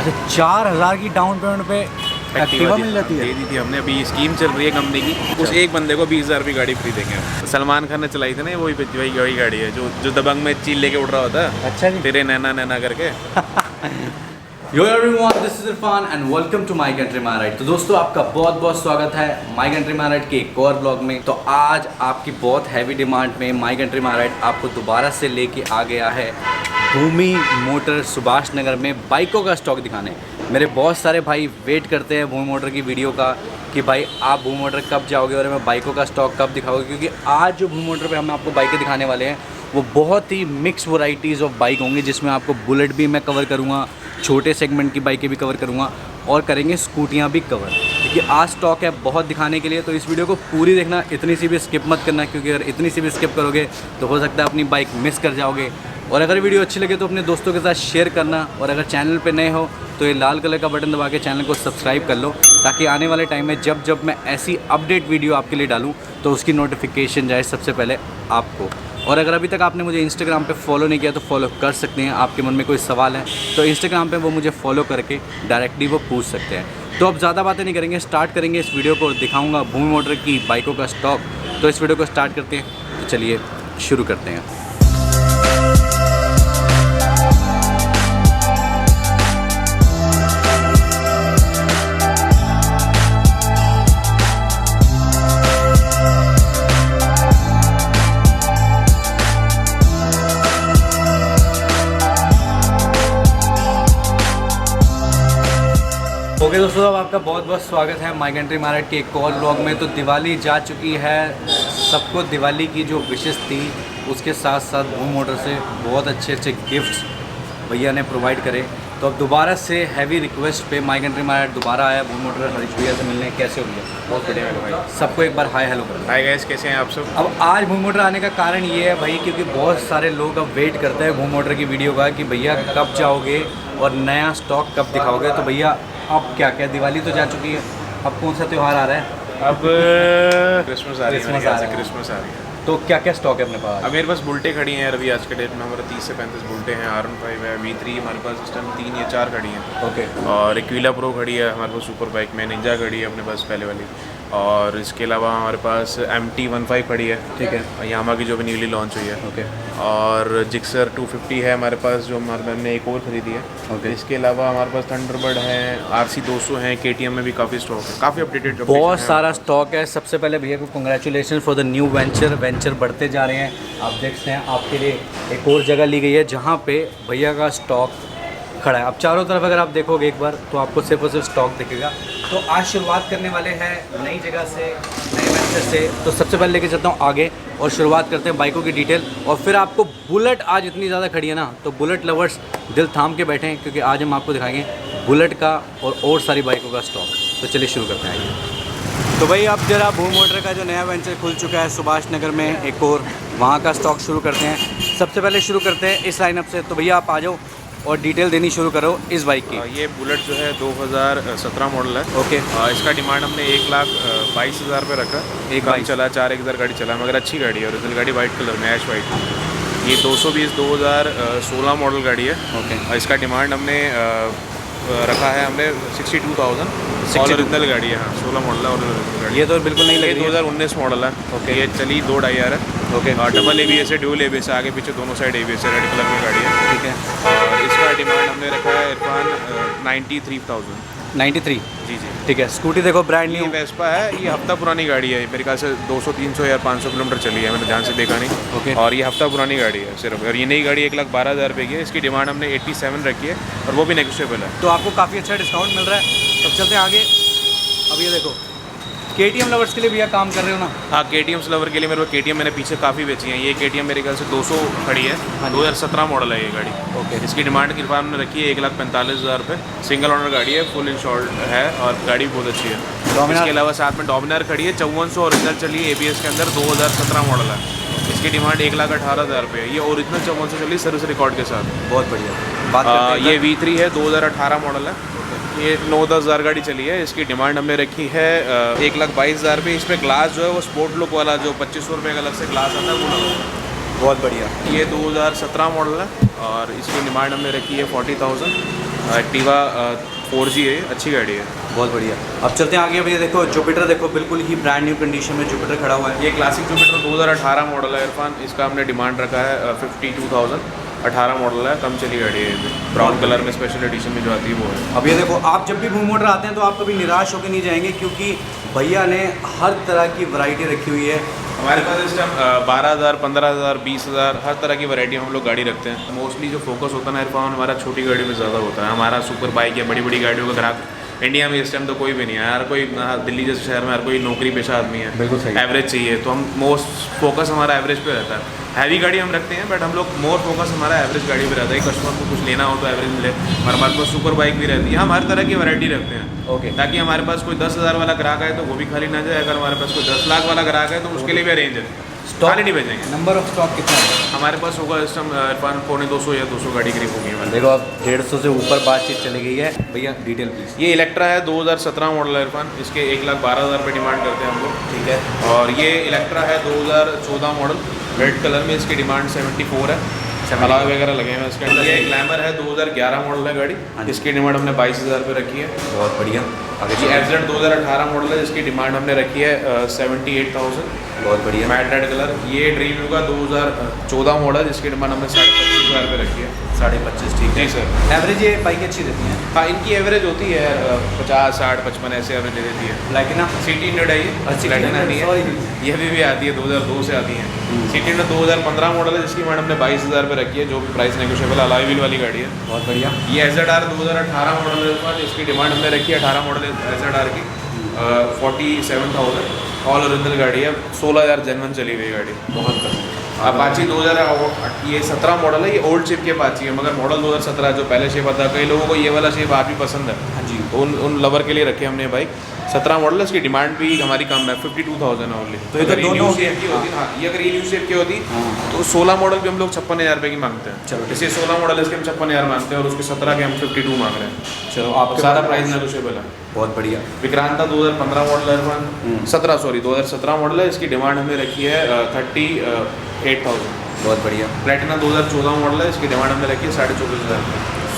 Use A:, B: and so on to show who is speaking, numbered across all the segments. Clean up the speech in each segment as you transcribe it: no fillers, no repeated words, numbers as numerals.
A: अच्छा 4000 की down payment पे एक्टिवा मिल जाती है।
B: दे दी थी हमने, अभी स्कीम चल रही है कंपनी की। उस एक बंदे को 20,000 की गाड़ी फ्री देंगे हम। सलमान खान ने चलाई थी ना, वही गाड़ी है जो दबंग में चील लेके उड़ रहा होता है।
A: अच्छा जी।
B: तेरे नैना नैना करके।
A: Yo everyone, this is Irfan and welcome to my country my ride. तो दोस्तों आपका बहुत बहुत स्वागत है माय कंट्री माय राइड के एक और ब्लॉग में। तो आज आपकी बहुत हैवी डिमांड में माय कंट्री माय राइड आपको दोबारा से लेके आ गया है भूमि मोटर सुभाष नगर में बाइकों का स्टॉक दिखाने। मेरे बहुत सारे भाई वेट करते हैं भूमि मोटर की वीडियो का कि भाई आप भूमि मोटर कब जाओगे और मैं बाइकों का स्टॉक कब दिखाओगे, क्योंकि आज जो भूमि मोटर पे हम आपको बाइकें दिखाने वाले हैं वो बहुत ही मिक्स वैरायटीज़ ऑफ बाइक होंगी, जिसमें आपको बुलेट भी मैं कवर करूँगा, छोटे सेगमेंट की बाइकें भी कवर करूँगा और करेंगे स्कूटियाँ भी कवर, क्योंकि आज स्टॉक है बहुत दिखाने के लिए। तो इस वीडियो को पूरी देखना, इतनी सी भी स्किप मत करना, क्योंकि अगर इतनी सी भी स्किप करोगे तो हो सकता है अपनी बाइक मिस कर जाओगे। और अगर वीडियो अच्छी लगे तो अपने दोस्तों के साथ शेयर करना, और अगर चैनल पे नए हो तो ये लाल कलर का बटन दबा के चैनल को सब्सक्राइब कर लो, ताकि आने वाले टाइम में जब मैं ऐसी अपडेट वीडियो आपके लिए डालूँ तो उसकी नोटिफिकेशन जाए सबसे पहले आपको। और अगर अभी तक आपने मुझे इंस्टाग्राम पे फॉलो नहीं किया तो फॉलो कर सकते हैं। आपके मन में कोई सवाल है तो इंस्टाग्राम पे वो मुझे फॉलो करके डायरेक्टली वो पूछ सकते हैं। तो अब ज़्यादा बातें नहीं करेंगे, स्टार्ट करेंगे इस वीडियो को। दिखाऊंगा भूमि मोटर की बाइकों का स्टॉक। तो इस वीडियो को स्टार्ट करते हैं, तो चलिए शुरू करते हैं। ओके दोस्तों, अब आपका बहुत बहुत स्वागत है माय कंट्री माय राइड के एक और ब्लॉग में। तो दिवाली जा चुकी है, सबको दिवाली की जो विशेष थी उसके साथ साथ भूमि मोटर से बहुत अच्छे अच्छे गिफ्ट्स भैया ने प्रोवाइड करे। तो अब दोबारा से हैवी रिक्वेस्ट पे माय कंट्री माय राइड दोबारा आया भूमि मोटर हरीश भैया से मिलने। कैसे हो गया?
B: बहुत बढ़िया है भाई।
A: सबको एक बार हाय हेलो करो।
B: हाय गाइस, कैसे हैं आप सब?
A: अब आज भूमि मोटर आने का कारण ये है भाई, क्योंकि बहुत सारे लोग अब वेट करते हैं भूमि मोटर की वीडियो का कि भैया कब जाओगे और नया स्टॉक कब दिखाओगे। तो भैया अब क्या क्या, दिवाली तो जा चुकी है, अब कौन सा त्यौहार आ रहा है?
B: अब क्रिसमस आ रही है। क्रिसमस आ रही है।
A: तो क्या क्या स्टॉक है अपने पास?
B: अब मेरे पास बुलेटें खड़ी हैं अभी आज के डेट में। हमारा 30 से 35 बुलेटें हैं। R15 है, V3 हमारे पास इस टाइम 3 या 4 खड़ी हैं।
A: ओके।
B: और एक्विला प्रो खड़ी है हमारे पास सुपर बाइक में। निंजा खड़ी है अपने पास पहले वाली। और इसके अलावा हमारे पास MT-15 खड़ी है, ठीक है, यामा की जो भी न्यूली लॉन्च हुई है।
A: ओके।
B: और जिक्सर 250 है हमारे पास, जो हमारे हमने एक और ख़रीदी है।
A: ओके।
B: इसके अलावा हमारे पास थंडरबर्ड है, RC 200 है, KTM में भी काफ़ी स्टॉक है, काफ़ी अपडेटेड
A: बहुत सारा स्टॉक है। सबसे पहले भैया को congratulation for the new venture बढ़ते जा रहे हैं। आप देखते हैं आपके लिए एक और जगह ली गई है जहाँ पे भैया का स्टॉक खड़ा है। अब चारों तरफ अगर आप देखोगे एक बार तो आपको सिर्फ और सिर्फ स्टॉक दिखेगा। तो आज शुरुआत करने वाले हैं नई जगह से, नए वेंचर से। तो सबसे पहले लेके चलता हूँ आगे और शुरुआत करते हैं बाइकों की डिटेल, और फिर आपको बुलेट आज इतनी ज़्यादा खड़ी है ना, तो बुलेट लवर्स दिल थाम के बैठे हैं, क्योंकि आज हम आपको दिखाएंगे बुलेट का और सारी बाइकों का स्टॉक। तो चलिए शुरू करते हैं। तो भाई अब जरा भूमि मोटर का जो नया वेंचर खुल चुका है सुभाष नगर में एक और, वहाँ का स्टॉक शुरू करते हैं। सबसे पहले शुरू करते हैं इस लाइनअप से। तो भैया आप आ जाओ और डिटेल देनी शुरू करो इस बाइक की।
B: ये बुलेट जो है 2017 मॉडल है।
A: ओके।
B: इसका डिमांड हमने 1,22,000 पे रखा। एक बाइक चला 4,000 गाड़ी चला, मगर अच्छी गाड़ी है। ओरिजिनल गाड़ी वाइट कलर में, ऐश वाइट। ये 2016 मॉडल गाड़ी है।
A: ओके।
B: इसका डिमांड हमने रखा है हमने 62,000। ओरिजिनल गाड़ी है, हाँ 16 मॉडल है ओरिजिनल गाड़ी।
A: ये तो बिल्कुल नहीं लगी।
B: 2019 मॉडल है। ओके। ये चली 2.5 है। ओके। डबल ABS है, ड्यूल ABS है, आगे पीछे दोनों साइड ABS है, रेड कलर में गाड़ी है।
A: ठीक है।
B: और इसका डिमांड हमने रखा है इरफान 93,000।
A: 93?
B: जी जी।
A: ठीक है। स्कूटी देखो ब्रांड न्यू
B: वेस्पा है। ये हफ्ता पुरानी गाड़ी है, मेरे ख्याल से 200-300 या 500 किलोमीटर चली है, मैंने ध्यान से देखा नहीं।
A: ओके।
B: और ये हफ्ता पुरानी गाड़ी है सिर्फ। और ये नई गाड़ी 1,12,000 रुपये की है। इसकी डिमांड हमने 87 रखी है, और वो भी नेगोशिएबल है।
A: तो आपको काफ़ी अच्छा डिस्काउंट मिल रहा है। तब चलते हैं आगे। अब ये देखो KTM लवर्स के लिए भैया काम कर रहे हो ना?
B: हाँ, KTM लवर के लिए मेरे को KTM मैंने पीछे काफ़ी बेची है। ये KTM मेरे ख्याल से 200 खड़ी है।
A: हाँ,
B: 2017 मॉडल है ये गाड़ी।
A: ओके।
B: इसकी डिमांड की इरफान हमने रखी है 1,45,000 रुपये। सिंगल ओनर गाड़ी है, फुल इंश्योर्ड है, और गाड़ी बहुत अच्छी है। इसके अलावा साथ में डोमिनार खड़ी है 5400 ओरिजिनल चली है ABS के अंदर, 2017 मॉडल है। इसकी डिमांड 1,18,000 रुपये है। ये ओरिजिनल 5400 चली सर्विस रिकॉर्ड के साथ।
A: बहुत बढ़िया।
B: ये V3 है, 2018 मॉडल है। ये 9-10 हज़ार गाड़ी चली है। इसकी डिमांड हमने रखी है 1,22,000 रुपये। इस पर ग्लास जो है वो स्पोर्ट लुक वाला जो 2500 रुपये का अलग से ग्लास आता है वो लगा।
A: बहुत बढ़िया।
B: ये 2017 मॉडल है, और इसकी डिमांड हमने रखी है 40,000। एक्टिवा 4G है, अच्छी गाड़ी है।
A: बहुत बढ़िया। अब चलते हैं आगे। भैया देखो जुपिटर, देखो बिल्कुल ही ब्रांड न्यू कंडीशन में जुपिटर खड़ा हुआ है।
B: ये क्लासिक जुपिटर 2018 मॉडल है इरफान, इसका हमने डिमांड रखा है 52,000। 18 मॉडल है, कम चली गाड़ी है, ब्राउन कलर में स्पेशल एडिशन में जो आती है वो है।
A: अब ये देखो, आप जब भी मूव मोटर आते हैं तो आप कभी निराश होकर नहीं जाएंगे, क्योंकि भैया ने हर तरह की वैरायटी रखी हुई है।
B: हमारे पास इस टाइम 12,000, 15,000, 20,000 हर तरह की वैरायटी हम लोग गाड़ी रखते हैं। मोस्टली जो फोकस होता है ना इरफान, हमारा छोटी गाड़ी में ज़्यादा होता है। हमारा सुपर बाइक या बड़ी बड़ी गाड़ियों का ग्राहक इंडिया में इस टाइम तो कोई भी नहीं है। हर कोई दिल्ली जैसे शहर में हर कोई नौकरी पेशा आदमी है,
A: बिल्कुल सही।
B: एवरेज चाहिए, तो हम मोस्ट फोकस हमारा एवरेज पे रहता है। हैवी गाड़ी हम रखते हैं बट हम लोग मोर फोकस हमारा एवरेज गाड़ी पे रहता है। कस्टमर को कुछ लेना हो तो एवरेज मिले। हमारे पास सुपर बाइक भी रहती है, हम हर तरह की वैरायटी रखते हैं।
A: ओके।
B: ताकि हमारे पास कोई 10,000 वाला ग्राहक है तो वो भी खाली ना जाए, अगर हमारे पास कोई 10 लाख वाला ग्राहक है तो उसके लिए भी अरेंज है, खाली नहीं भेजेंगे।
A: नंबर ऑफ स्टॉक कितना है
B: हमारे पास होगा इस टाइम इरफान 250 या 200 गाड़ी करीब होगी हमारे।
A: देखो, अब 150 से ऊपर बातचीत चली गई है। भैया डिटेल प्लीज।
B: ये इलेक्ट्रा है, 2017 मॉडल है इरफान, इसके 1,12,000 रुपये डिमांड करते हैं हम लोग।
A: ठीक है।
B: और ये इलेक्ट्रा है 2014 मॉडल, रेड कलर में, इसकी डिमांड 74 है। अलाव वगैरह लगे हैं इसके अंदर। ये ग्लैमर है, 2011 मॉडल है गाड़ी, इसकी डिमांड हमने 22,000 रुपये रखी है।
A: बहुत बढ़िया। आगे
B: ये FZ 2018 मॉडल है, जिसकी डिमांड हमने रखी है 78,000।
A: बहुत बढ़िया।
B: Matte red colour. ये ड्रीम यू का 2014 मॉडल, जिसकी डिमांड हमने 25,000 रुपये रखी है।
A: 25.5। ठीक है
B: जी सर।
A: एवरेज ये बाइक अच्छी रहती है?
B: हाँ, इनकी एवरेज होती है 50, 60, 55 ऐसे एवरेज दे देती है।
A: प्लैटिना
B: सिटी हंड्रेड है ये, प्लैटिना नहीं है, ये भी आती है 2002 से आती है। सिटी हंड्रेड 2015 मॉडल है, जिसकी डिमांड हमने 22,000 रुपये रखी है, जो भी प्राइस नेगोशिएबल अलॉय व्हील वाली गाड़ी है।
A: बहुत बढ़िया।
B: ये SZR 2018 मॉडल है, इसकी डिमांड हमने रखी है 18 मॉडल SZR की 47,000। ऑल ओरिजिनल गाड़ी है, 16,000 जेन्युइन चली हुई गाड़ी।
A: बहुत
B: अपाची 2017 मॉडल है, ये ओल्ड शेप की अपाची है, मगर मॉडल 2017 जो पहले शेप आता है, कई लोगों को ये वाला शेप आप भी पसंद है।
A: हाँ जी।
B: तो उन लवर के लिए रखे हमने बाइक। 17 मॉडल है, इसकी डिमांड भी हमारी कम है, 52,000 है ओनली।
A: तो ये तो
B: अगर
A: दोनों
B: शेप की होती, हाँ, ये अगर न्यू शेप की होती
A: हाँ।
B: तो 16 मॉडल भी हम लोग 56,000 रुपये की मांगते हैं।
A: चलो।
B: इसे 16 मॉडल इसके हम 56,000 मांगते हैं और उसके 17 के हम 52 मांग रहे हैं।
A: चलो, आपके
B: सारा
A: पास-
B: प्राइस नेगोशिएबल है।
A: बहुत बढ़िया।
B: विक्रांता 2015 मॉडल है, 2017 मॉडल है, इसकी डिमांड हमने रखी है 38,000।
A: बहुत बढ़िया।
B: प्लेटिना 2014 मॉडल है, इसकी डिमांड हमने रखी है 24,500।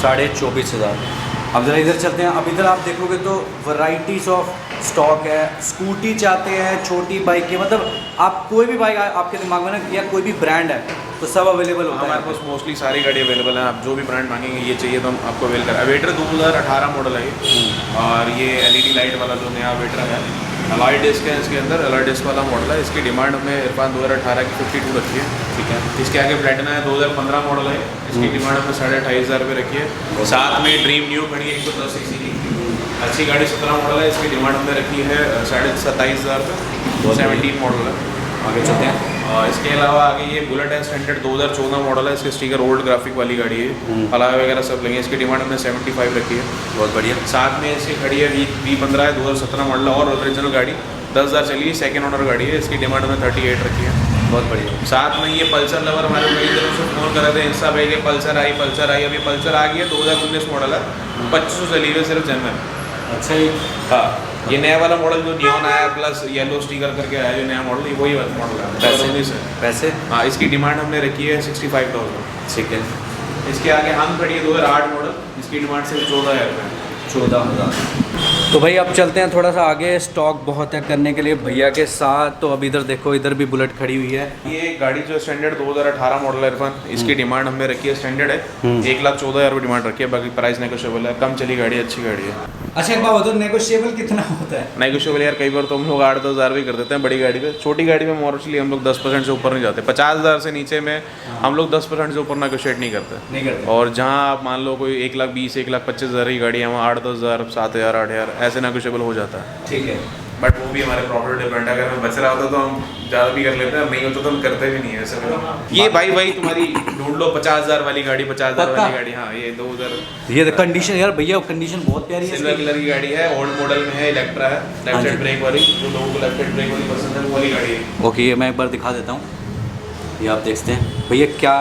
A: 24,500। अब जरा इधर चलते हैं। अब इधर आप देखोगे तो वैराइटीज ऑफ स्टॉक है। स्कूटी चाहते हैं, छोटी बाइक के, मतलब आप कोई भी बाइक आपके दिमाग में ना, या कोई भी ब्रांड है तो सब अवेलेबल होता है
B: हमारे पास मोस्टली सारी गाड़ी अवेलेबल है। आप जो भी ब्रांड मांगेंगे ये चाहिए तो हम आपको अवेल करें। अवेटर 2018 मॉडल है ये, और ये LED लाइट वाला जो नया अवेटर है, अलॉय डिस्क है इसके अंदर, अलॉय डिस्क वाला मॉडल है। इसकी डिमांड हमने इरफान 2018 की 52 रखी है। ठीक है। इसके आगे प्लेटिना है, 2015 मॉडल है, इसकी डिमांड हमने 28,500 रुपये रखी है। साथ में ड्रीम न्यू खड़ी है 110 cc की अच्छी गाड़ी, 17 मॉडल है, इसकी डिमांड हमने रखी है 27,500 रुपये। 17 मॉडल है।
A: आगे चलते हैं।
B: और इसके अलावा आगे ये बुलेट है स्टैंडर्ड 2014 मॉडल है, इसके स्टिकर ओल्ड ग्राफिक वाली गाड़ी है, अलॉय वगैरह सब लगे। इसकी डिमांड हमने 75 रखी है।
A: बहुत बढ़िया।
B: साथ में इसकी खड़ी है V15 है, 2017 मॉडल और ओरिजिनल गाड़ी, 10,000 चली है, सेकेंड ओनर गाड़ी है, इसकी डिमांड हमने 38 रखी है।
A: बहुत बढ़िया।
B: साथ में ये पल्सर लवर हमारे कई दिनों से फ़ोन कर रहे थे इंस्टा पे कि पल्सर आई। अभी पल्सर आ गई है, 2019 मॉडल है, 2500 चली हुई सिर्फ जेनवन।
A: अच्छा ही।
B: हाँ, ये नया वाला मॉडल जो नियॉन आया प्लस येलो स्टिकर करके आया जो नया मॉडल, ये वही मॉडल है 2019 है।
A: पैसे?
B: हाँ, इसकी डिमांड हमने रखी है 65,000।
A: ठीक है।
B: इसके आगे हम खड़ी है 2008 मॉडल, इसकी डिमांड सिर्फ 14,000 रुपये।
A: 14,000। तो भाई अब चलते हैं थोड़ा सा आगे। स्टॉक बहुत है करने के लिए भैया के साथ। तो अब इधर देखो, इधर भी बुलेट खड़ी हुई है।
B: ये गाड़ी जो स्टैंडर्ड 2018 मॉडल है इरफान, इसकी डिमांड हमने रखी है, स्टैंडर्ड है, 1,14,000 रुपये डिमांड रखी है, बाकी प्राइस नेगोशिएबल है, कम चली गाड़ी, अच्छी गाड़ी है।
A: अच्छा एक बात बताओ, नेगोशिएबल कितना होता है?
B: नेगोशिएबल यार कई बार तो हम लोग 8-10 हज़ार भी कर देते हैं बड़ी गाड़ी पे। छोटी गाड़ी में मोस्टली हम लोग 10% से ऊपर नहीं जाते। 50,000 से नीचे में हम लोग 10% से ऊपर नेगोशिएट नहीं करते। और जहाँ आप मान लो कोई 1,20,000 1,25,000 की गाड़ी है, वहाँ 8-10,000 7,000 8,000 ऐसे नेगोशिएबल हो जाता है।
A: ठीक है।
B: बट वो भी हमारे प्रॉफिट डिपेंड है। अगर हमें बच रहा होता तो हम ज़्यादा भी कर लेते हैं, नहीं होता तो हम करते भी नहीं है ऐसा। ये भाई तुम्हारी ढूंढ लो 50,000 वाली गाड़ी, 50,000 वाली गाड़ी। हाँ, ये 2000
A: ये कंडीशन यार भैया, कंडीशन बहुत प्यारी है।
B: सिल्वर कलर की गाड़ी है, ओल्ड मॉडल में है, इलेक्ट्रा है, लेफ्ट साइड ब्रेक वाली, जो लोगों को लेफ्ट साइड ब्रेक वाली पसंद है वो वाली गाड़ी है।
A: ओके, ये मैं एक बार दिखा देता हूँ। ये आप देखते हैं भैया, क्या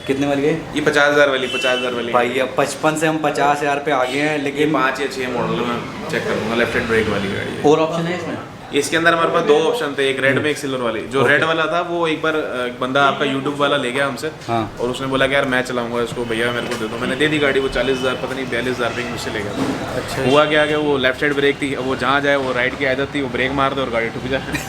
A: कितने वाली है
B: ये? 50,000 वाली
A: भाई। अब 55 से हम 50,000 पे आ गए हैं,
B: ये
A: लेकिन
B: 5 या 6 मॉडल में चेक करूँगा, लेफ्ट साइड ब्रेक वाली गाड़ी है।
A: और ऑप्शन है इसमें?
B: इसके अंदर हमारे पास दो ऑप्शन थे, एक रेड में एक सिल्वर वाली। जो रेड वाला था वो एक बार एक बंदा आपका यूट्यूब वाला ले गया हमसे,
A: हाँ।
B: और उसने बोला कि यार मैं चलाऊंगा इसको, भैया मेरे को दे दो। मैंने दे दी गाड़ी, वो 40,000 पता नहीं 42,000 रुपये की मुझसे ले गया था।
A: अच्छा।
B: हुआ क्या कि वो लेफ्ट साइड ब्रेक थी, वो जहाँ जाए वो राइट की आदत थी, वो ब्रेक मार दे और गाड़ी ठुक जाए।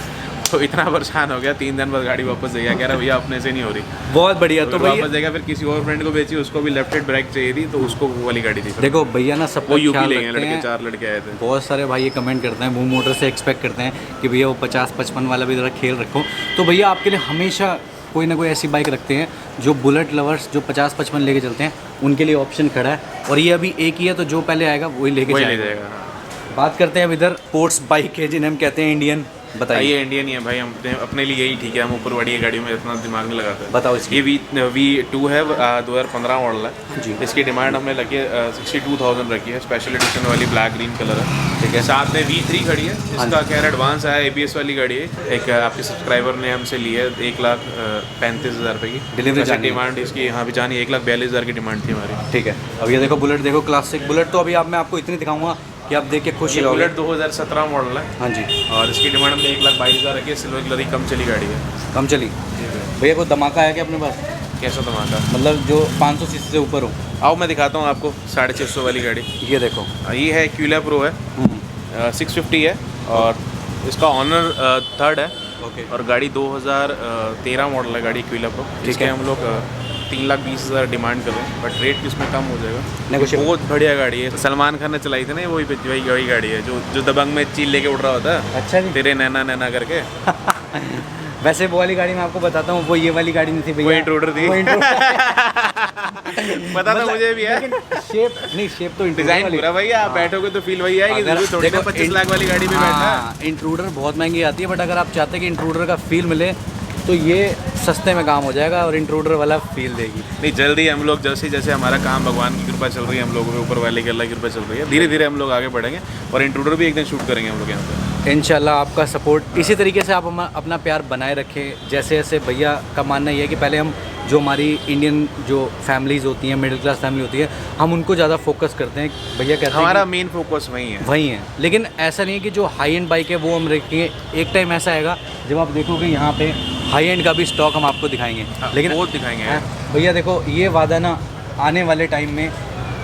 B: तो इतना परेशान हो गया, 3 दिन बाद गाड़ी वापस दे गया, कह रहा भैया अपने से नहीं हो रही।
A: बहुत बढ़िया। तो
B: वापस
A: भैया
B: देगा, फिर किसी और फ्रेंड को बेची, उसको भी लेफ्ट साइड ब्रेक चाहिए थी, तो उसको वो वाली गाड़ी थी।
A: देखो भैया ना सब
B: वो यूपी
A: ख्याल
B: ले गए
A: रखते
B: लड़के,
A: हैं।
B: 4 लड़के आए थे।
A: बहुत सारे भाई ये कमेंट करते हैं, मूव मोटर से एक्सपेक्ट करते हैं कि भैया वो 50-55 वाला भी ज़रा खेल रखो। तो भैया आपके लिए हमेशा कोई ना कोई ऐसी बाइक रखते हैं जो बुलेट लवर्स जो 50-55 लेके चलते हैं, उनके लिए ऑप्शन खड़ा है। और ये अभी एक ही है, तो जो पहले आएगा वही लेके
B: वही ले
A: जाएगा।
B: जाएगा। हाँ।
A: बात करते हैं अब इधर स्पोर्ट्स बाइक है जिन्हें हम कहते हैं इंडियन। बताइए।
B: ये इंडियन ही है भाई, हम अपने लिए यही ठीक है, हम ऊपर बड़ी गाड़ी में इतना दिमाग नहीं लगाते।
A: बताओ इसकी।
B: ये V2 है, 2015 मॉडल है
A: जी।
B: इसकी डिमांड हमने लगी है 62,000 रखी है, स्पेशल एडिशन वाली ब्लैक ग्रीन कलर है।
A: ठीक है।
B: साथ में V3 खड़ी है, इसका खैर एडवांस है, ABS वाली गाड़ी है। एक आपके सब्सक्राइबर ने हमसे ली है 1,35,000 रुपये की
A: डिलीवरी जानी है।
B: डिमांड इसकी, हाँ भी जानी 1,42,000 की डिमांड थी हमारी।
A: ठीक है। अब ये देखो बुलेट, देखो क्लासिक बुलेट। तो अभी मैं आपको इतनी दिखाऊंगा कि आप देख के खुश
B: ये
A: हो
B: बुलेट 2017 मॉडल है,
A: हाँ जी।
B: और इसकी डिमांड हमने 1,22,000 रखी है। सिल्वर कलर की कम चली गाड़ी है।
A: कम चली। भैया कोई धमाका है क्या अपने पास?
B: कैसा धमाका?
A: मतलब जो 500 सीसी से ऊपर हो।
B: आओ मैं दिखाता हूँ आपको 650 वाली गाड़ी।
A: ये देखो।
B: ये है क्यूला प्रो है, 650 है, और इसका ऑनर 3rd है।
A: ओके।
B: और गाड़ी 2013 मॉडल है गाड़ी क्यूला प्रो।
A: ठीक
B: इसके
A: है।
B: हम लोग 3,20,000 डिमांड कर रहे हैं, बट रेट इसमें कम हो जाएगा।
A: Negotiable।
B: बहुत बढ़िया गाड़ी है, सलमान खान ने चलाई थी ना, वही गाड़ी है जो दबंग में चील लेके उड़ रहा होता है।
A: अच्छा जी।
B: तेरे नैना नैना करके।
A: वैसे वो वाली गाड़ी मैं आपको बताता हूँ, वो ये वाली गाड़ी नहीं थी भैया।
B: वो इंट्रूडर थी।
A: वो
B: पता तो मुझे भी है,
A: शेप नहीं, शेप तो
B: डिजाइन पूरा वही है। आप बैठोगे तो फील वही आएगी,
A: अगर
B: थोड़ी ना
A: देखो,
B: 25 लाख वाली गाड़ी में बैठा है।
A: इंट्रूडर बहुत महंगी आती है, बट अगर आप चाहते हैं कि इंट्रूडर का फील मिले तो ये सस्ते में काम हो जाएगा और इंट्रूडर वाला फील देगी।
B: नहीं, जल्दी हम लोग जैसे जैसे हमारा काम भगवान की कृपा चल रही है, हम लोगों के ऊपर वाले की अल्लाह की कृपा चल रही है, धीरे धीरे हम लोग आगे बढ़ेंगे, और इंट्रूडर भी एक दिन शूट करेंगे हम लोग यहाँ पे।
A: इंशाल्लाह आपका सपोर्ट इसी तरीके से आप अपना प्यार बनाए रखें। जैसे जैसे भैया का मानना ये है कि पहले हम जो हमारी इंडियन जो फैमिलीज़ होती हैं, मिडिल क्लास फैमिली होती है, हम उनको ज़्यादा फोकस करते हैं। भैया कहते हैं
B: हमारा मेन फोकस वही है।
A: वही है। लेकिन ऐसा नहीं है कि जो हाई एंड बाइक है वो हम रखेंगे। एक टाइम ऐसा आएगा जब आप देखोगे यहाँ पे हाई एंड का भी स्टॉक हम आपको दिखाएंगे। लेकिन
B: बहुत दिखाएंगे यार।
A: भैया देखो ये वादा ना आने वाले टाइम में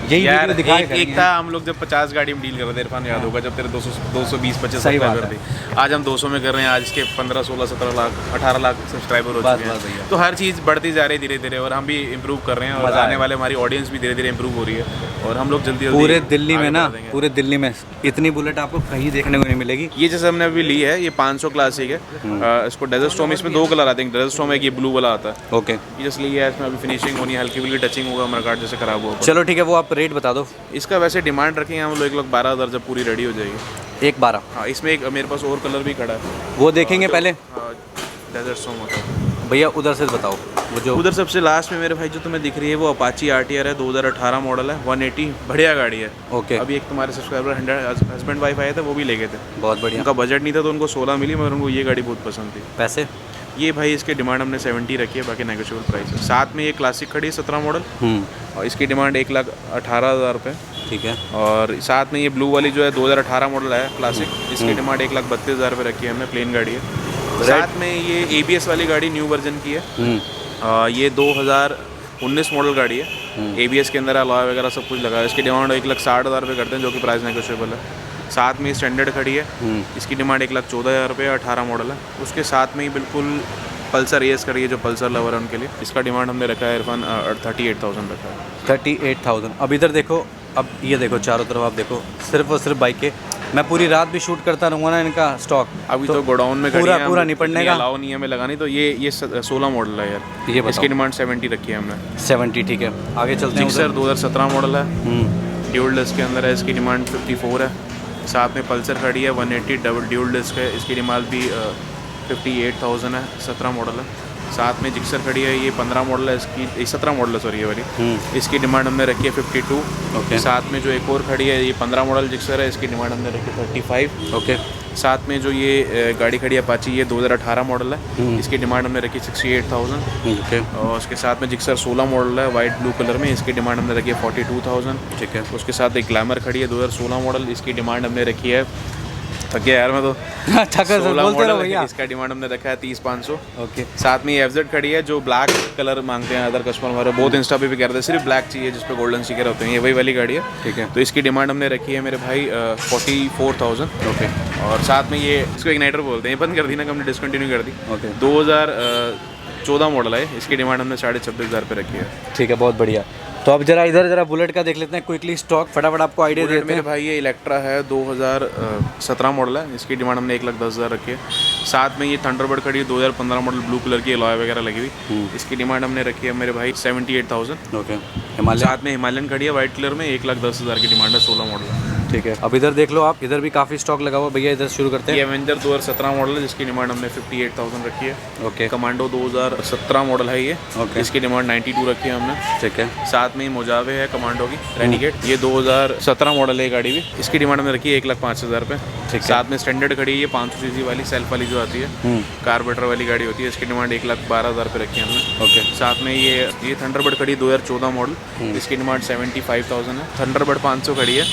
A: यही
B: यार
A: वीडियो दिखाया
B: एक था, हम लोग जब 50 गाड़ी में डील कर रहे थे, इरफान याद होगा, जब तेरे 220-25
A: सही बात
B: सब्सक्राइबर थे। आज हम 200 में कर रहे हैं, आज इसके 15, 16, 17 लाख 18 लाख सब्सक्राइबर हो
A: बस
B: चुके
A: बस भैया।
B: हैं। तो हर चीज़ बढ़ती जा रही है धीरे धीरे, और हम भी इम्प्रूव कर रहे हैं, और
A: मज़ा
B: आने
A: आएगा।
B: वाले हमारी ऑडियंस भी धीरे धीरे इम्प्रूव हो रही है, और हम लोग जल्दी
A: पूरे दिल्ली में
B: आगे
A: ना,
B: बढ़ देंगे।
A: पूरे दिल्ली में इतनी बुलेट आपको कहीं देखने को नहीं मिलेगी।
B: ये जैसे हमने अभी ली है, ये 500 क्लासिक है। इसको डेजर्ट स्टॉर्म, इसमें 2 कलर आते हैं, डेजर्ट स्टॉर्म है, ये ब्लू वाला आता है।
A: ओके
B: ये जैसे लिया है, इसमें अभी फिनिशिंग होनी है, हल्की फुल्की टचिंग होगा, हमारा कार्ड जैसे खराब हुआ।
A: चलो ठीक है, वो आप रेट बता दो।
B: इसका वैसे डिमांड रखेंगे हम लोग 1,12,000 जब पूरी रेडी हो जाएगी।
A: 1,12।
B: हाँ, इसमें एक मेरे पास और कलर भी खड़ा है,
A: वो देखेंगे पहले।
B: डेजर्ट स्टॉर्म होता है।
A: भैया उधर से बताओ वो जो
B: उधर सबसे लास्ट में मेरे भाई जो तुम्हें दिख रही है वो अपाची RTR है, 2018 मॉडल है, 180, बढ़िया गाड़ी है।
A: ओके।
B: अभी एक तुम्हारे सब्सक्राइबर हस्बैंड वाइफ आए थे, वो भी ले गए थे।
A: बहुत बढ़िया।
B: उनका बजट नहीं था तो उनको 16 मिली, मगर उनको ये गाड़ी बहुत पसंद थी।
A: पैसे?
B: ये भाई इसकी डिमांड हमने 70 रखी है, बाकी नेगोशिएबल प्राइस है। साथ में ये क्लासिक खड़ी है 17 मॉडल, और इसकी डिमांड 1,18,000 रुपये।
A: ठीक है।
B: और साथ में ये ब्लू वाली जो है 2018 मॉडल है क्लासिक, इसकी डिमांड 1,32,000 रुपये रखी है हमने, प्लेन गाड़ी है। साथ में ये ABS वाली गाड़ी न्यू वर्जन की है, ये 2019 मॉडल गाड़ी है। ABS के अंदर अलॉय वगैरह सब कुछ लगा है। इसकी डिमांड 1,60,000 रुपये करते हैं, जो कि प्राइस नेगोशिएबल है। साथ में स्टैंडर्ड खड़ी है, इसकी डिमांड 1,14,000 रुपये, 18 मॉडल है। उसके साथ में ही बिल्कुल पल्सर AS खड़ी है, जो पल्सर लवर है उनके लिए। इसका डिमांड हमने रखा है इरफान 38,000 रखा है।
A: 38,000। अब इधर देखो, अब ये देखो चारों तरफ आप देखो, सिर्फ और सिर्फ बाइकें। मैं पूरी रात भी शूट करता रहूँगा ना इनका स्टॉक।
B: अभी तो गोडाउन में
A: पूरा निपटने का
B: अलाउ नहीं है हमें लगानी। तो ये 16 मॉडल है यार,
A: ये बताओ।
B: इसकी डिमांड 70 रखी है हमने।
A: 70 ठीक है। आगे चलते हैं।
B: जिक्सर 2017 मॉडल है, ड्यूल डिस्क के अंदर है, इसकी डिमांड 54 है। साथ में पल्सर खड़ी है 180 डबल ड्यूल डिस्क है, इसकी डिमांड भी 58,000 है, 17 मॉडल है। साथ में जिक्सर खड़ी है, ये 15 मॉडल है, इसकी 17 मॉडल है सॉरी ये वाली, इसकी डिमांड हमने रखी है 52।
A: ओके।
B: साथ में जो एक और खड़ी है, ये 15 मॉडल जिक्सर है, इसकी डिमांड हमने रखी है 35।
A: ओके।
B: साथ में जो ये गाड़ी खड़ी है अपाची, ये 2018 मॉडल है, इसकी डिमांड हमने रखी 68,000।
A: ओके।
B: और उसके साथ में जिक्सर 16 मॉडल है, वाइट ब्लू कलर में, इसकी डिमांड हमने रखी है 42,000।
A: ठीक है।
B: उसके साथ एक ग्लैमर खड़ी है 2016 मॉडल, इसकी डिमांड हमने रखी है थक गया यार मैं तो।
A: अच्छा कर
B: 16
A: बोलते रहो
B: मॉडल है,
A: भैया।
B: इसका डिमांड हमने रखा है 30-500।
A: ओके
B: साथ में ये FZ खड़ी है जो ब्लैक कलर मांगते हैं अदर कस्टमर हमारे, बहुत इंस्टा पे भी कह रहे थे सिर्फ ब्लैक चाहिए जिस पे गोल्डन स्टिकर होते हैं, ये वही वाली गाड़ी है।
A: ठीक है।
B: तो इसकी डिमांड हमने रखी है मेरे भाई 44,000।
A: ओके
B: और साथ में ये इसको इग्नाइटर बोलते हैं, ये बंद कर दी ना, हमने डिसकंटिन्यू कर दी।
A: ओके
B: 2014 मॉडल है, इसकी डिमांड हमने 26,500 पे रखी है।
A: ठीक है, बहुत बढ़िया। तो अब जरा इधर जरा बुलेट का देख लेते हैं क्विकली, स्टॉक फटाफट आपको आइडिया
B: बुलेट
A: देते
B: मेरे
A: हैं।
B: भाई ये इलेक्ट्रा है, 2017 मॉडल है, इसकी डिमांड हमने 1,10,000 रखी है। साथ में ये थंडरबर्ड खड़ी है 2015 मॉडल, ब्लू कलर की अलॉय वगैरह लगी हुई, इसकी डिमांड हमने रखी है मेरे भाई 78,000।
A: ओके हिमालय।
B: साथ में हिमालयन खड़ी है वाइट कलर में, 1,10,000 की डिमांड है, 16 मॉडल है।
A: ठीक है, अब इधर देख लो आप, इधर भी काफ़ी स्टॉक लगा हुआ भैया, इधर शुरू करते
B: ये
A: हैं।
B: एवेंजर 2017 मॉडल है जिसकी डिमांड हमने 58,000 रखी है।
A: ओके
B: कमांडो 2017 मॉडल है ये,
A: ओके
B: इसकी डिमांड 92 रखी है हमने।
A: ठीक है।
B: साथ में मोजावे है कमांडो की रेनिगेट, ये 2017 मॉडल है ये गाड़ी भी, इसकी डिमांड हमने रखी है 1,05,000 रुपये।
A: ठीक है।
B: साथ में स्टैंडर्ड खड़ी है ये 500 सीसी वाली सेल्फ वाली जो आती है, कार्बोरेटर वाली गाड़ी होती है, इसकी डिमांड 1,12,000 रुपये रखी है हमने।
A: ओके
B: साथ में ये थंडरबर्ड खड़ी है 2014 मॉडल, इसकी डिमांड 75,000 है। थंडरबर्ड 500 खड़ी है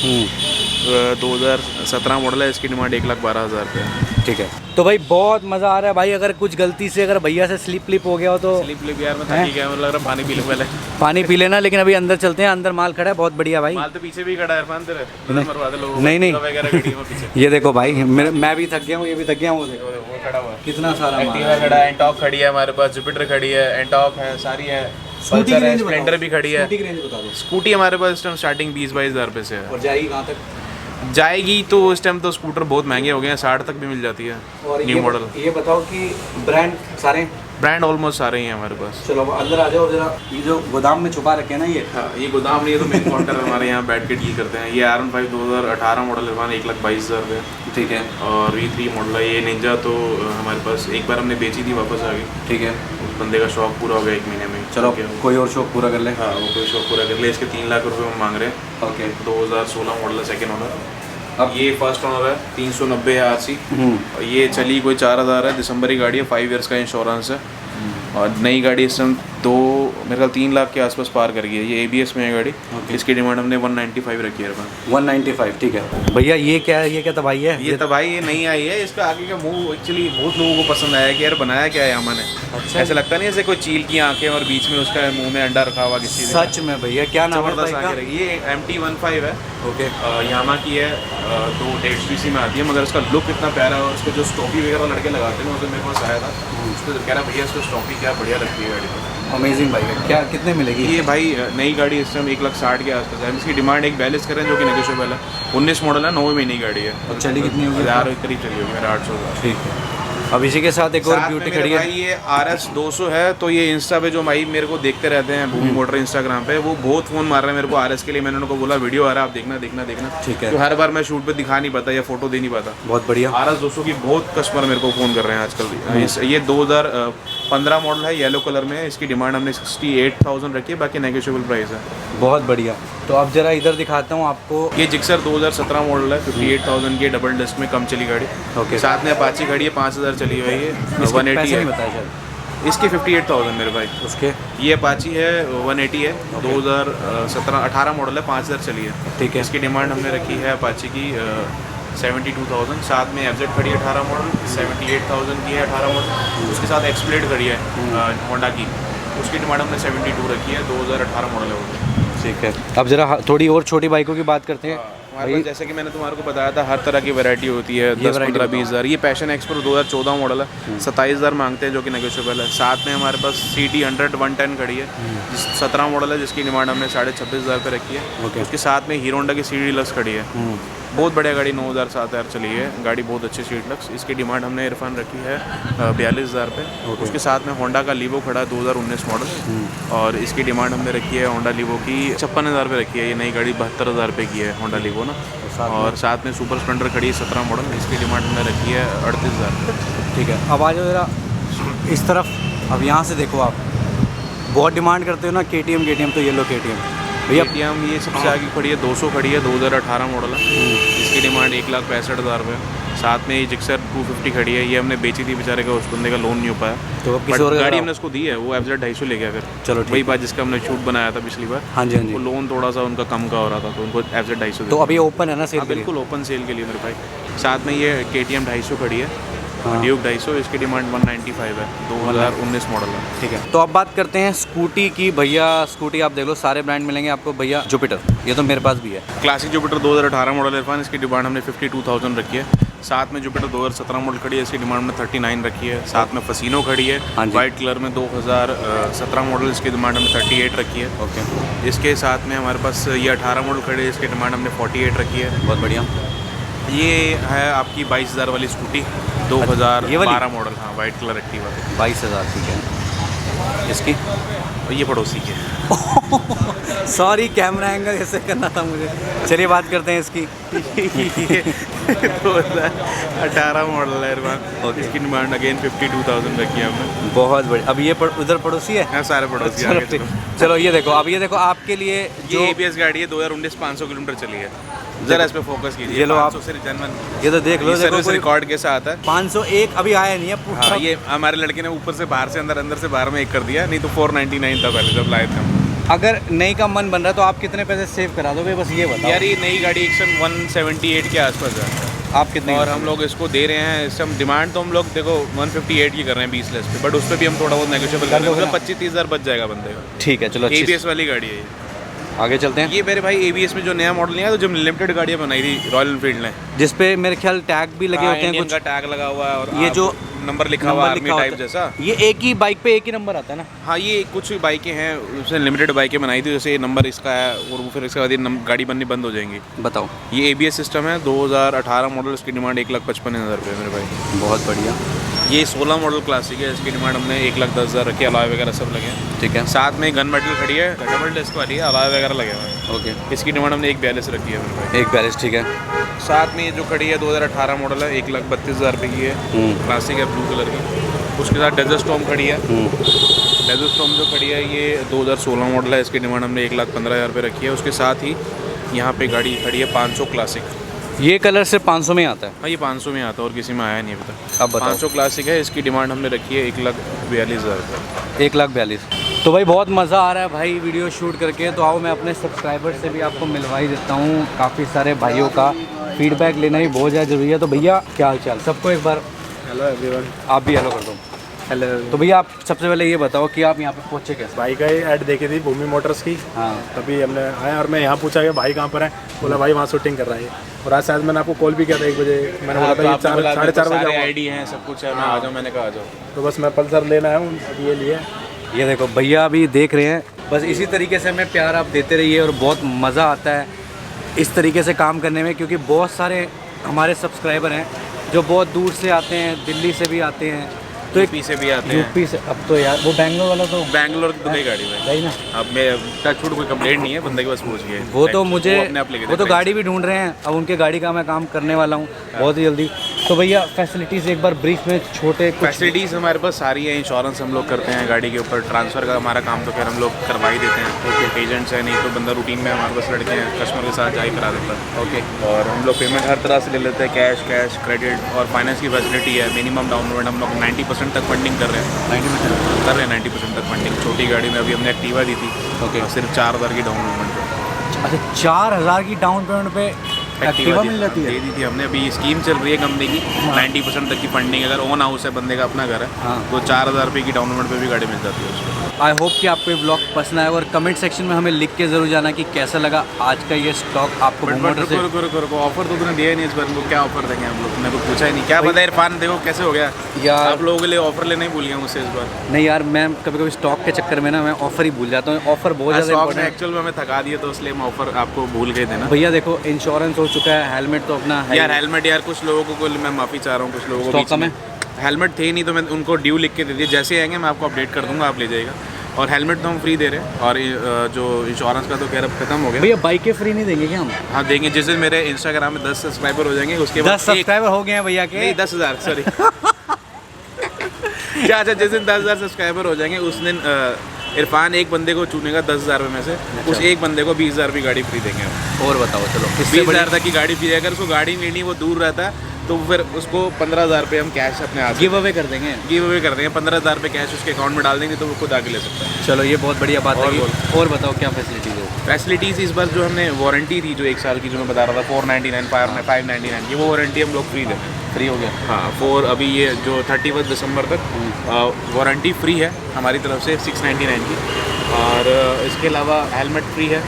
B: 2017 मॉडल है, इसकी डिमांड 1,12,000 रुपये है।
A: ठीक है। तो भाई बहुत मज़ा आ रहा है भाई, अगर कुछ गलती से अगर भैया से स्लिप लिप हो गया हो तो
B: स्लिप लिप यार मैं थकी गया, मुझे लग रहा है पानी पी लूँ पहले।
A: पानी पी लेना, लेकिन अभी अंदर चलते हैं, अंदर माल खड़ा है बहुत बढ़िया भाई।
B: माल तो पीछे भी खड़ा है इरफान तेरे, मरवा दे लोगों
A: नहीं, नहीं।
B: वगैरह खड़ी है पीछे।
A: ये देखो भाई, मैं भी थक गया हूँ, ये भी थक गया हूँ, वो देखो
B: वो खड़ा हुआ है,
A: कितना सारा माल
B: एक्टिवा खड़ा है, एंटॉक खड़ी है हमारे पास, जुपिटर खड़ी है, एंटॉक है, सारी है,
A: स्कूटी की
B: पल्सर है,
A: रेंज बताओ।
B: स्प्लेंडर भी खड़ी है।
A: स्कूटी की रेंज बता दो।
B: स्कूटी हमारे पास इस टाइम स्टार्टिंग 20-22 हज़ार रुपये से है।
A: और जाएगी कहाँ तक?
B: जाएगी तो इस टाइम तो स्कूटर बहुत महंगे हो गए हैं, 60 तक भी मिल जाती है
A: और
B: न्यू मॉडल।
A: ये बताओ कि ब्रांड सारे,
B: ब्रांड ऑलमोस्ट सारे ही हैं हमारे पास।
A: चलो अब अंदर आ जाओ जरा। ये जो गोदाम में छुपा रखे हैं ना ये,
B: हाँ ये गोदाम नहीं है तो मेन काउंटर हमारे यहाँ बैठ के डील करते हैं। ये R15 2018 मॉडल है, 1,22,000 रुपये।
A: ठीक है।
B: और V3 मॉडल है ये निंजा, तो हमारे पास एक बार हमने बेची थी, वापस आ गई।
A: ठीक है।
B: उस बंदे का शौक पूरा हो गया 1 महीने में।
A: चलो कोई और शौक पूरा कर ले।
B: हाँ वो कोई शौक पूरा कर ले, इसके 3 लाख रुपये हम मांग रहे हैं।
A: ओके
B: 2016 मॉडल है, सेकेंड ओनर।
A: अब
B: ये फर्स्ट ओनर है, 390 है RC। और ये चली कोई 4,000 है, दिसंबर की गाड़ी है, 5 ईयर्स का इंश्योरेंस है। और नई गाड़ी इस टाइम मेरे ख्याल 3 लाख के आसपास पार कर गई है। ये ABS में है गाड़ी। इसकी डिमांड हमने 195 रखी है।
A: 195 ठीक है। भैया ये क्या है, ये क्या तबाही है?
B: ये तबाही ये नहीं आई है, इसका आगे का मुंह एक्चुअली बहुत लोगों को पसंद आया कि यार बनाया क्या है अमन ने।
A: अच्छा।
B: ऐसा लगता नहीं ऐसे कोई चील की आंखें और बीच में उसका मुंह में अंडा रखा हुआ किसी ने।
A: सच में भैया क्या नाम है
B: जबरदस्त
A: बाइक का?
B: आगे रही। ये MT-15 है,
A: ओके
B: यामा की है, 2 HPC में आती है, मगर उसका लुक इतना प्यारा है। और उसके जो स्टॉपी वगैरह लड़के लगाते हैं, उसे मेरे पास आया था, उसको कह रहा भैया इसको स्टॉपी क्या बढ़िया लगती है गाड़ी पर।
A: अमेजिंग बाइक है। क्या कितने मिलेगी
B: ये भाई नई गाड़ी इस टाइम 1,60,000 के आसपास है। इसकी डिमांड 1,42 करें जो कि नेगोशिएबल है। 19 मॉडल है, 9 महीने की गाड़ी है।
A: और चली कितनी होगी?
B: 1000 के करीब चली होगी मेरा, 800।
A: ठीक है। अब इसी के साथ एक और
B: साथ में
A: ब्यूटी
B: मेरे
A: खड़ी है।
B: भाई ये RS 200 है। तो ये इंस्टा पे जो भाई मेरे को देखते रहते हैं, भूमि मोटर इंस्टाग्राम पे, वो बहुत फ़ोन मार रहे हैं मेरे को RS के लिए। मैंने उनको बोला वीडियो आ रहा है, आप देखना देखना देखना।
A: ठीक है।
B: तो हर बार मैं शूट पे दिखा नहीं पाता या फोटो दे नहीं पाता।
A: बहुत बढ़िया।
B: RS 200 की बहुत कस्टमर मेरे को फ़ोन कर रहे हैं आजकल। ये 2015 मॉडल है, येलो कलर में है। इसकी डिमांड हमने 68,000 रखी है, बाकी नेगोशिएबल प्राइस है।
A: बहुत बढ़िया। तो अब जरा इधर दिखाता हूँ आपको।
B: ये जिक्सर 2017 मॉडल है, 58,000 की डबल डिस्क में, कम चली गाड़ी।
A: ओके।
B: साथ में अपाची खड़ी है, 5,000 चली हुई है,
A: इसके
B: 180
A: पैसे
B: है।
A: नहीं बताया शायद।
B: इसकी 58,000 मेरे भाई।
A: उसके
B: ये अपाची है, 180 है, 2017-18 मॉडल है, 5,000 चली है।
A: ठीक है।
B: इसकी डिमांड हमने रखी है अपाची की 72,000। साथ में FZ खड़ी है 18 मॉडल, 78,000 की है 18 मॉडल। उसके साथ एक्सप्लेड खड़ी है होंडा की, उसकी डिमांड हमने 72 रखी है, 2018 मॉडल है वो।
A: ठीक है। अब जरा थोड़ी और छोटी बाइकों की बात करते हैं।
B: हमारे पास जैसे कि मैंने तुम्हारे को बताया था, हर तरह की वैरायटी होती है, 10, 15, 20 हज़ार। ये पैशन एक्सप्रो 2014 मॉडल है, 27,000 मांगते हैं जो कि नेगोशिएबल है। साथ में हमारे पास CT 100 110 खड़ी है, 17 मॉडल है, जिसकी डिमांड हमने 26,500 पे रखी है। उसके साथ में हीरो होंडा की CD डिलक्स खड़ी है, बहुत बढ़िया गाड़ी, 9,000-7,000 चली है गाड़ी, बहुत अच्छी CD डिलक्स। इसकी डिमांड हमने इरफान रखी है 42,000 पे। उसके साथ में होंडा का लीवो खड़ा है 2019 मॉडल, और इसकी डिमांड हमने रखी है होंडा लीवो की 56,000 पे रखी है। ये नई गाड़ी 72,000 पे की है होंडा लीवो ना। और साथ में सुपर स्प्लेंडर खड़ी है 17 मॉडल, इसकी डिमांड हमने रखी है 38,000।
A: ठीक है। अब आ जाओ जरा इस तरफ। अब यहाँ से देखो आप, बहुत डिमांड करते हो ना KTM, तो ये लो KTM भैया।
B: KTM ये सबसे आगे खड़ी है, 200 खड़ी है, 2018 मॉडल है। इसकी डिमांड 1,65,000 रुपये। साथ में ये जिक्सर 250 खड़ी है, ये हमने बेची थी, बेचारे का उस बंदे का लोन नहीं हो पाया,
A: तो
B: बट गाड़ी हमने उसको दी है, वो FZ 250 ले गया फिर।
A: चलो
B: वही बात जिसका हमने शूट बनाया था पिछली बार।
A: हाँ जी हाँ जी।
B: वो लोन थोड़ा सा उनका कम का हो रहा था, तो उनको FZ 250
A: तो अभी ओपन है ना सेल?
B: बिल्कुल ओपन सेल के लिए मेरे भाई। साथ में ये KTM 250 खड़ी है,
A: हाँ।
B: ड्यूक 250, इसकी डिमांड 195 है, 2019 मॉडल है।
A: ठीक है, तो अब बात करते हैं स्कूटी की। भैया स्कूटी आप देख लो, सारे ब्रांड मिलेंगे आपको। भैया जुपिटर, ये तो मेरे पास भी है।
B: क्लासिक जुपिटर 2018 मॉडल है इरफान, इसकी डिमांड हमने 52,000 रखी है। साथ में जुपिटर 2017 मॉडल खड़ी है, इसकी डिमांड में 39 रखी है। साथ में फसीनो खड़ी है
A: हाँ जी।
B: वाइट कलर में 2017 मॉडल, इसकी डिमांड हमने 38 रखी है।
A: ओके,
B: इसके साथ में हमारे पास ये 18 मॉडल खड़ी है, इसकी डिमांड हमने 48 रखी है।
A: बहुत बढ़िया।
B: ये है आपकी 22,000 वाली स्कूटी,
A: ये
B: 2012
A: वाली?
B: मॉडल, हाँ वाइट कलर एक्टिवा।
A: 22,000, ठीक है। इसकी
B: और ये पड़ोसी की है।
A: सॉरी, कैमरा एंगल ऐसे करना था मुझे। चलिए बात करते हैं इसकी।
B: ये 2018 मॉडल है इरफान,
A: Okay.
B: इसकी डिमांड अगेन 52,000 रखी है हमने।
A: बहुत बढ़िया। अब ये उधर पड़ोसी है।
B: हाँ सारे पड़ोसी
A: चलो
B: आगे
A: ठीक।
B: चलो।
A: चलो ये देखो, अब ये देखो आपके लिए जो
B: ये ABS गाड़ी है, 2019 500 किलोमीटर चली है। जरा इस पे फोकस कीजिए।
A: ये लो आप।
B: 500 से जनवन,
A: ये तो देख लो, देखो
B: सर्विस
A: कोई
B: रिकॉर्ड के साथ है।
A: 501 अभी आया नहीं है पूरा।
B: हाँ, ये हमारे लड़के ने ऊपर से बाहर से अंदर, अंदर से बाहर में एक कर दिया, नहीं तो 499 था पहले जब लाए थे हम।
A: अगर नई का मन बन रहा है तो आप कितने पैसे सेव करा दोगे, बस ये बताओ।
B: यार ये नई गाड़ी एक्शन 178 के आसपास है,
A: आप कितने
B: और हम लोग इसको दे रहे हैं इस टाइम। डिमांड तो हम लोग देखो 158 की कर रहे हैं 20 लेस पे, बट उस पर भी हम थोड़ा बहुत नेगोशिएबल कर रहे हैं, मतलब 25-30 हज़ार बच जाएगा बंदे का।
A: ठीक है, चलो अच्छी।
B: ABS वाली गाड़ी है ये।
A: आगे चलते हैं।
B: ये मेरे भाई ABS में जो नया मॉडल नहीं आया, तो जो लिमिटेड गाड़ियाँ बनाई थी रॉयल एनफील्ड ने,
A: जिस पे मेरे ख्याल टैग भी लगे होते हैं
B: इंडियन
A: कुछ,
B: का टैग लगा हुआ है, और
A: ये जो
B: नंबर लिखा हुआ आर्मी टाइप
A: होता है।
B: जैसा।
A: ये एक ही बाइक पे एक ही नंबर आता है ना।
B: हाँ, ये कुछ बाइकें हैं उसने लिमिटेड बाइकें बनाई थी, जैसे ये नंबर इसका है, और वो फिर इसके बाद ये गाड़ी बननी बंद हो जाएंगी।
A: बताओ।
B: ये ABS सिस्टम है, 2018 मॉडल, इसकी डिमांड 1,55,000 रुपये मेरे भाई।
A: बहुत बढ़िया।
B: ये 16 मॉडल क्लासिक है, इसकी डिमांड हमने 1,10,000 रखी है, अलॉय वगैरह सब लगे हैं।
A: ठीक है।
B: साथ में गन मेटल खड़ी है, डबल डिस्क वाली है, अलॉय वगैरह लगे हुए हैं।
A: ओके,
B: इसकी डिमांड हमने 1,42 रखी है मेरे भाई।
A: 142, ठीक है।
B: साथ में ये जो खड़ी है 2018 मॉडल है, 1,32,000 रुपये की है, क्लासिक है ब्लू कलर की। उसके साथ डेजर्ट स्टॉर्म खड़ी है। डेजर्ट स्टॉर्म जो खड़ी है ये 2016 मॉडल है, इसकी डिमांड हमने 1,15,000 रुपये रखी है। उसके साथ ही यहाँ पे गाड़ी खड़ी है 500 क्लासिक।
A: ये कलर सिर्फ 500 में आता है?
B: हाँ, ये 500 में आता है और किसी में आया नहीं अभी तक।
A: अब बताओ।
B: 500 क्लासिक है, इसकी डिमांड हमने रखी है 1,42,000 रुपये।
A: 1,42,000। तो भाई बहुत मज़ा आ रहा है भाई वीडियो शूट करके। तो आओ मैं अपने सब्सक्राइबर से भी आपको मिलवा ही देता हूँ। काफ़ी सारे भाइयों का फीडबैक लेना भी बहुत ज़्यादा ज़रूरी है। तो भैया क्या हाल चाल, सबको एक बार
C: हेलो एवरीवन।
A: आप भी हेलो कर दो।
C: हेलो।
A: तो भैया आप सबसे पहले ये बताओ कि आप यहाँ पे पहुँचे कैसे?
C: भाई का ही ऐड देखी थी भूमि मोटर्स की,
A: हाँ।
C: तभी हमने आया और मैं यहाँ पूछा कि भाई कहाँ पर है, बोला भाई वहाँ शूटिंग कर रहा है। और आज शायद मैंने आपको कॉल भी किया था 1 बजे, मैंने बोला था ये 4:30 बजे आऊँगा।
B: आईडी हैं, सब कुछ है, मैं आ जाऊँ, मैंने कहा आ जाओ।
C: तो बस मैं पल्सर लेना है, अभी ये लिए।
A: ये देखो भैया अभी देख रहे हैं। बस इसी तरीके से हमें प्यार आप देते रहिए और बहुत मज़ा आता है इस तरीके से काम करने में, क्योंकि बहुत सारे हमारे सब्सक्राइबर हैं जो बहुत दूर से आते हैं, दिल्ली से भी आते हैं, तो
B: यूपी से भी आते हैं।
A: यूपी से। अब तो यार वो बैंगलोर वाला तो
B: बैंगलोर की दुबई गाड़ी में
A: गई ना।
B: अब मैं टच छूट कोई कंप्लेंट नहीं है, बंदे के पास पूछ गए
A: वो तो मुझे
B: अपने आप लेके
A: वो तो
B: देते हैं।
A: गाड़ी भी ढूंढ रहे हैं, अब उनके गाड़ी का मैं काम करने वाला हूँ बहुत ही जल्दी। तो भैया फैसिलिटीज़ एक बार ब्रीफ में छोटे कुछ।
B: फैसिलिटीज़ हमारे पास सारी है। इंश्योरेंस हम लोग करते हैं गाड़ी के ऊपर, ट्रांसफ़र का हमारा काम तो खैर हम लोग करवा ही देते हैं। ओके, एजेंट्स हैं, नहीं तो बंदा रूटीन में हमारे पास लड़के हैं, कस्टमर के साथ जाए करा देता है। ओके, और हम लोग पेमेंट हर तरह से ले लेते हैं, कैश, क्रेडिट और फाइनेंस की फैसिलिटी है। मिनिमम डाउन पेमेंट हम लोग 90% तक फंडिंग कर रहे हैं। 90% तक फंडिंग। छोटी गाड़ी में अभी हमने एक्टिवा दी थी,
A: ओके,
B: और सिर्फ 4,000 की डाउन पेमेंट पे।
A: अच्छा 4,000 की डाउन पेमेंट पे एक्टिवा मिल जाती है?
B: दे दी थी हमने। अभी स्कीम चल रही है कंपनी की, 90% तक की फंडिंग। अगर ओन हाउस है, बंदे का अपना घर है,
A: हाँ।
B: तो 4,000 रुपये की डाउन पेमेंट पे भी गाड़ी मिल जाती है उसको।
A: आई होप कि आपको ये ब्लॉग पसंद आएगा और कमेंट सेक्शन में हमें लिख के ज़रूर जाना कि कैसा लगा आज का ये स्टॉक आपको मोटर से।
B: रुको, ऑफर तो तूने दिया ही नहीं इस बार। हमको क्या ऑफर देंगे हम लोग, मेरे को पूछा ही नहीं। क्या पता इरफान, देखो कैसे हो गया
A: यार।
B: आप लोगों के लिए ऑफर लेना ही भूल गया मुझसे इस बार।
A: नहीं यार, मैं कभी कभी स्टॉक के चक्कर में ना मैं ऑफर ही भूल जाता हूँ। ऑफर बहुत ज़्यादा
B: स्टॉक
A: इंपॉर्टेंट
B: ने
A: है।
B: एक्चुअल में हमें थका दिया, तो इसलिए हम ऑफर आपको भूल गए थे ना।
A: भैया देखो इंश्योरेंस हो चुका है, हेलमेट तो अपना है।
B: यार हेलमेट, यार कुछ लोगों को मैं माफ़ी चाह रहा हूँ, कुछ लोगों को
A: स्टॉक
B: बीच में हेलमेट थे नहीं, तो मैं उनको ड्यू लिख के दे दिया। जैसे आएंगे मैं आपको अपडेट कर दूंगा, आप ले जाइएगा। और हेलमेट तो हम फ्री दे रहे हैं, और जो इंश्योरेंस का तो खैर अब खत्म हो गया।
A: भैया बाइकें फ्री नहीं देंगे क्या हम?
B: हाँ देंगे, जैसे मेरे इंस्टाग्राम में 10 सब्सक्राइबर हो जाएंगे उसके बाद
A: 10 सब्सक्राइबर हो गए हैं भैया के।
B: नहीं 10,000 सॉरी क्या, अच्छा जिस दिन 10,000 सब्सक्राइबर हो जाएंगे उस दिन इरफान एक बंदे को चुनेगा 10,000 रुपये में से। उस एक बंदे को 20,000 की गाड़ी फ्री देंगे हम।
A: और बताओ, चलो
B: 20,000 तक की गाड़ी फ्री। अगर उसको गाड़ी लेनी वो दूर रहता है तो फिर उसको 15,000 रुपये हम कैश अपने हाथ
A: गिव अवे कर देंगे।
B: गिव अवे कर देंगे। 15,000 रुपये कैश उसके अकाउंट में डाल देंगे, तो वो खुद आगे ले सकता है।
A: चलो ये बहुत बढ़िया बात
B: और
A: है।
B: बोल।
A: और बताओ क्या फैसिलिटीज़ है?
B: फैसिलिटीज़ इस बार जो हमने वारंटी थी जो 1 साल की जो मैं बता रहा था 499 599 ये वो वारंटी हम लोग फ्री देते हैं।
A: फ्री हो गया?
B: हाँ अभी ये जो 31 दिसंबर तक वारंटी फ्री है हमारी तरफ से 699 की। और इसके अलावा हेलमेट फ्री है।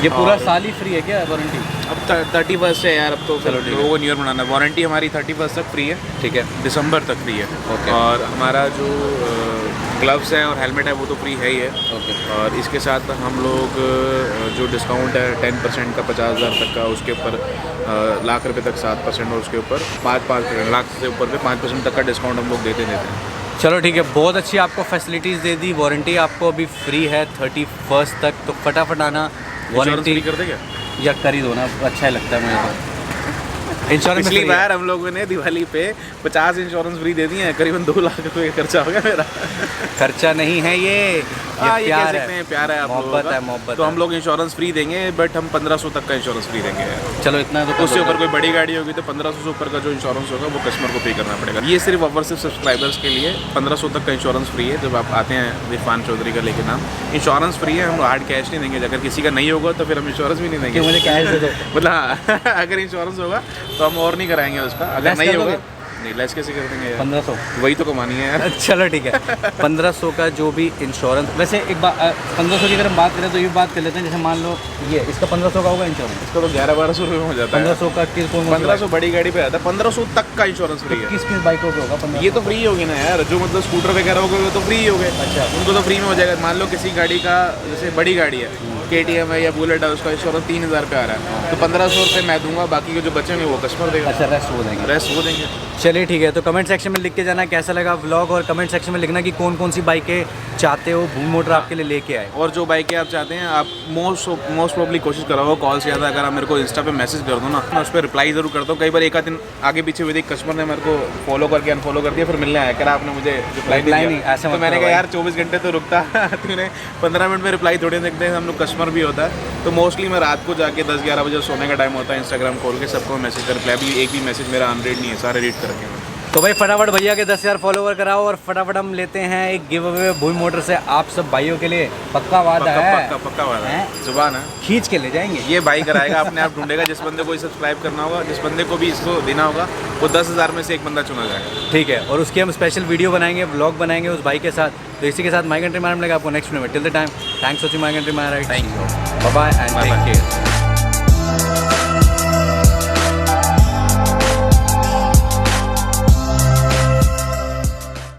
A: ये पूरा
B: और-
A: साल ही फ्री है क्या वारंटी?
B: अब 31 है यार, अब तो
A: चलो ठीक है।
B: लोगों को न्यू ईयर मनाना है। वारंटी हमारी 31 तक फ्री है,
A: ठीक है।
B: दिसंबर तक फ्री है।
A: ओके।
B: और हमारा जो ग्लव्स है और हेलमेट है वो तो फ्री है ही है।
A: ओके।
B: और इसके साथ हम लोग जो डिस्काउंट है 10% का 50,000 तक का, उसके ऊपर लाख रुपए तक 7% और उसके ऊपर 5% लाख से ऊपर पे 5% तक का डिस्काउंट हम लोग देते हैं।
A: चलो ठीक है, बहुत अच्छी आपको फैसिलिटीज़ दे दी। वारंटी आपको अभी फ्री है 31 तक, तो फटाफट आना।
B: वारंटी
A: वारंटी
B: कर दे क्या?
A: या कर ही दो ना, अच्छा ही लगता है मुझे तो। इंश्योरेंस
B: पिछली बार हम लोगों ने दिवाली पे 50 इंश्योरेंस फ्री दे दिए हैं, करीबन 2 लाख रुपए का खर्चा हो गया मेरा।
A: खर्चा नहीं है ये
B: ये कह
A: प्यार
B: सकते हैं, प्यार है आप लोगों
A: मोहब्बत
B: का।
A: है, मोहब्बत
B: तो
A: है।
B: हम लोग इंश्योरेंस फ्री देंगे, बट हम 1500 तक का इंश्योरेंस फ्री देंगे।
A: चलो इतना तो कर
B: उससे
A: दो।
B: ऊपर कोई बड़ी गाड़ी होगी तो 1500 से ऊपर का जो इंश्योरेंस होगा वो कस्टमर को पे करना पड़ेगा। ये सिर्फ सब्सक्राइबर्स के लिए 1500 तक का इंश्योरेंस फ्री है। जब आप आते हैं इरफान चौधरी का लेके नाम, इंश्योरेंस फ्री है। हम हार्ड कैश नहीं देंगे। अगर किसी का नहीं होगा तो फिर हम इंश्योरेंस भी नहीं
A: कि
B: देंगे।
A: मुझे कैश दे दो।
B: मतलब हाँ, अगर इंश्योरेंस होगा तो हम और नहीं कराएंगे उसका। अगर
A: Less
B: नहीं
A: कर
B: होगा
A: दोगे?
B: नहीं, लेस कैसे कर देंगे यार?
A: 1500।
B: वही तो कमानी है यार।
A: चलो ठीक है। 1500 का जो भी इंश्योरेंस, वैसे एक बात 1500 की अगर हम बात करें तो ये बात कर लेते हैं, जैसे मान लो ये इसका 1500 का होगा इंश्योरेंस।
B: इसका तो 1100-1200 रुपये में हो जाता है।
A: 1500 का किस कौन
B: 1500 बड़ी गाड़ी पे आता है, 1500 तक का इंश्योरेंस फ्री है।
A: किस किस बाइकों पे होगा 1500?
B: ये तो फ्री होगी ना यार, जो मतलब स्कूटर वगैरह हो गए वो तो फ्री हो गए।
A: अच्छा।
B: उनको तो फ्री में हो जाएगा। मान लो किसी गाड़ी का, जैसे बड़ी गाड़ी है KTM है या बुलेट है, उसका इंश्योरेंस 3000 रुपये आ रहा है, तो 1500 रुपये मैं दूंगा, बाकी के जो बचेंगे वो कस्टमर देगा।
A: अच्छा, रेस्ट हो जाएंगे।
B: रेस्ट वो देंगे।
A: चलिए ठीक है, तो कमेंट सेक्शन में लिख के जाना कैसा लगा व्लॉग, और कमेंट सेक्शन में लिखना कि कौन कौन सी बाइकें चाहते हो भूमि मोटर आपके लिए लेके आए।
B: और जो बाइकें आप चाहते हैं, आप मोस्ट प्रोबली कोशिश कराओ कॉल से ज़्यादा अगर आप मेरे को इंस्टा पे मैसेज कर दो ना, मैं उस पर रिप्लाई ज़रूर करता हूँ। कई बार एक आध दिन आगे पीछे हुए कस्टमर ने मेरे को फॉलो करके अनफॉलो कर दिया, फिर मिलने आया, क्या आपने मुझे रिप्लाई
A: नहीं, ऐसे
B: तो
A: मत
B: मैंने
A: करो
B: कहा
A: भाई।
B: यार 24 घंटे तो रुकता तूने 15 मिनट में रिप्लाई थोड़ी देखते हैं, हम लोग कस्टमर भी होता है। तो मोस्टली मैं रात को जाके 10-11 बजे सोने का टाइम होता है, इंस्टाग्राम खोल के सबको मैसेज कर रिप्लाई, अभी एक भी मैसेज मेरा अनरीड नहीं है, सारे रीड करके।
A: तो भाई फटाफट भैया के 10,000 फॉलोवर कराओ, और फटाफट हम लेते हैं एक गिव अवे भूमि मोटर से आप सब भाइयों के लिए। पक्का वादा है,
B: पक्का वाला है,
A: हैं?
B: जुबान है।
A: खींच के ले जाएंगे।
B: ये भाई कराएगा, अपने आप ढूंढेगा, जिस बंदे को सब्सक्राइब करना होगा, जिस बंदे को भी इसको देना होगा, वो 10,000 में से एक बंदा चुना जाएगा।
A: ठीक है, और उसकी हम स्पेशल वीडियो बनाएंगे, व्लॉग बनाएंगे उस भाई के साथ। तो इसी के साथ माई कंट्री मारा मिलेगा आपको नेक्स्ट वीडियो में। Till the time, thanks watching my country मारा।
B: Thank you.
A: Bye bye and take care.